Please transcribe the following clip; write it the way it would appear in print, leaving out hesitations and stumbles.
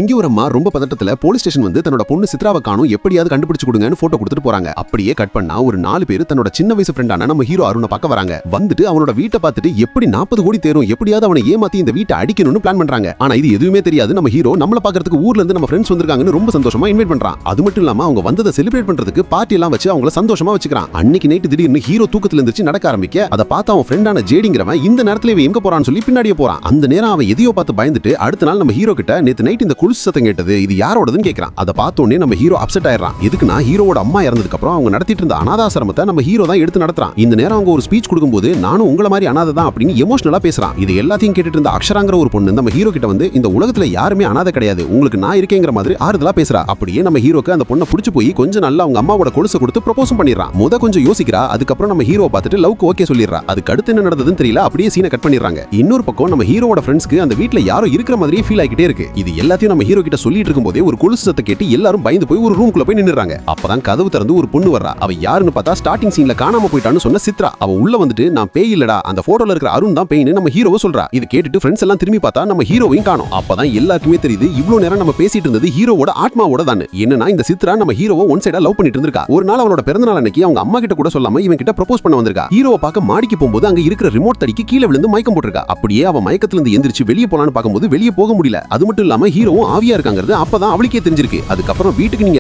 இங்க ஒரு அம்மா ரொம்ப பதட்டத்துல போலீஸ் ஸ்டேஷன் வந்து தன்னோட பொண்ணு சித்ராவை காணும் எப்படியாவது கண்டுபிடிச்சு கொடுங்கன்னு போட்டோ கொடுத்துட்டு போறாங்க. அப்படியே கட் பண்ணா ஒரு 4 பேர் தன்னோட சின்ன வயசு ஃப்ரெண்டான நம்ம ஹீரோ அருணை பார்க்க வராங்க. வந்துட்டு அவனோட வீட்டை பார்த்துட்டு எப்படி 40 கோடி தேரும் எப்படியாவது அவனை ஏமாத்தி இந்த வீட்டை அடிக்கணும்னு பிளான் பண்றாங்க. ஆனா இது எதுவுமே தெரியாது நம்ம ஹீரோ நம்மள பாக்குறதுக்கு ஊர்ல இருந்து நம்ம ஃப்ரெண்ட்ஸ் வந்திருக்காங்கன்னு ரொம்ப சந்தோஷமா இன்வைட் பண்றான். அது மட்டும் இல்லாம அவங்க வந்ததை செலிப்ரேட் பண்றதுக்கு பார்ட்டி எல்லாம் வச்சு அவங்கள சந்தோஷமா வச்சுக்கிறான். அன்னைக்கு நைட்டு திடீர்னு ஹீரோ தூக்கத்துல இருந்துச்சு நடக்க ஆரம்பிக்க அதை பார்த்து அவன் ஃப்ரெண்டான ஜேடிங்கிறவன் இந்த நேரத்துல இவன் எங்க போறான்னு சொல்லி பின்னாடியே போறான். அந்த நேரம் அவன் எதையோ பார்த்து பயந்துட்டு அடுத்த நாள் நம்ம ஹீரோ கிட்ட நேத்து நைட் இந்த குலுசு சத்தம் கேட்டது இது யாரோடதுன்னு கேக்குறான். அதை பார்த்தோன்னே நம்ம ஹீரோ அப்செட் ஆயிடுறான். எதுக்குன்னா ஹீரோவோட அம்மா இறந்ததுக்கு அப்புறம் அவங்க நடத்திட்டு இருந்த அனாதாசிரமத்தை நம்ம ஹீரோ தான் எடுத்து நடத்துறான். இந்த நேரம் அவங்க ஒரு ஸ்பீச் கொடுக்கும்போது நானும் உங்கள மாதிரி அனாதை தான் அப்படின்னு எமோஷனலா பேசுறான். இது எல்லாத்தையும் கேட்டுட்டு இருந்த அக்ஷராங்கிற ஒரு பொண்ணு நம்ம ஹீரோ கிட்ட வந்து இந்த உலகத்துல யாருமே அனாதை கிடையாது உங்களுக்கு நான் இருக்கேங்கிற மாதிரி ஆறுதலா பேசுறா. அப்படியே நம்ம ஹீரோக்கு அந்த பொண்ணை பிடிச்சு போய் கொஞ்சம் நல்லா அவங்க அம்மாவோட கொலுசை கொடுத்து ப்ரொபோஸ் பண்ணிடுறான். கொஞ்சம் யோசிக்கிறா. அதுக்கப்புறம் நம்ம ஹீரோ பார்த்துட்டு லவ்க்கு ஓகே சொல்லிடுறா. அதுக்கு அடுத்து என்ன நடந்ததுன்னு தெரியல. அப்படியே சீனை கட் பண்ணிடுறாங்க. இன்னொரு பக்கம் நம்ம ஹீரோவோட ஃப்ரெண்ட்ஸ்க்கு அந்த வீட்ல யாரோ இருக்கிற மாதிரியே ஃபீல் ஆகிட்டே இருக்கு. இது எல்லாத்தையும் நம்ம ஹீரோ கிட்ட சொல்லிட்டு இருக்கும்போதே ஒரு கொலுசு சத்தம் கேட்டு எல்லாரும் பயந்து போய் ஒரு ரூம்குள்ள போய் நின்னுறாங்க. அப்பதான் கதவு திறந்து ஒரு பொண்ணு வர்றா. அவ யாருன்னு பார்த்தா ஸ்டார்டிங் சீன்ல காணாம போயிட்டான்னு சொன்ன சித்ரா. அவ உள்ள வந்துட்டு நான் பேய் இல்லடா அந்த போட்டோல இருக்கிற அருண் தான் பேய்னு நம்ம ஹீரோவை சொல்றா. இது கேட்டுட்டு ஃப்ரெண்ட்ஸ் எல்லாம் திரும்பி பார்த்தா நம்ம ஹீரோவையும் காணோம். அப்பதான் எல்லாருக்குமே தெரியுது இவ்வளவு நேரம் நம்ம பேசிட்டு இருந்தது ஹீரோவோட ஆத்மாவோட தான். என்னன்னா இந்த சித்ரா நம்ம ஹீரோவை ஒன் சைடா லவ் பண்ணிட்டு இருந்திருக்கா. ஒரு நாள் அவளோட பிறந்தநாள் அன்னைக்கு அவங்க அம்மா கிட்ட கூட சொல்லாம இவன் கிட்ட ப்ரொபோஸ் பண்ண வந்திருக்கா. ஹீரோவை பார்க்க மாடிக்கு போகும்போது அங்க இருக்கிற ரிமோட் தடிக்கு கீழே விழுந்து மயக்கம் போட்டிருக்கா. அப்படியே அவ மயக்கத்துல இருந்து எந்திரிச்சு வெளியே போலான்னு பார்க்கும்போது வெளியே போக முடியல. அது மட்டும் இல்லாம ஹீரோவும் ஆவியா இருக்காங்கிறது அப்பதான் அவளுக்கே தெரிஞ்சிருக்கு. அதுக்கப்புறம் வீட்டுக்கு நீங்க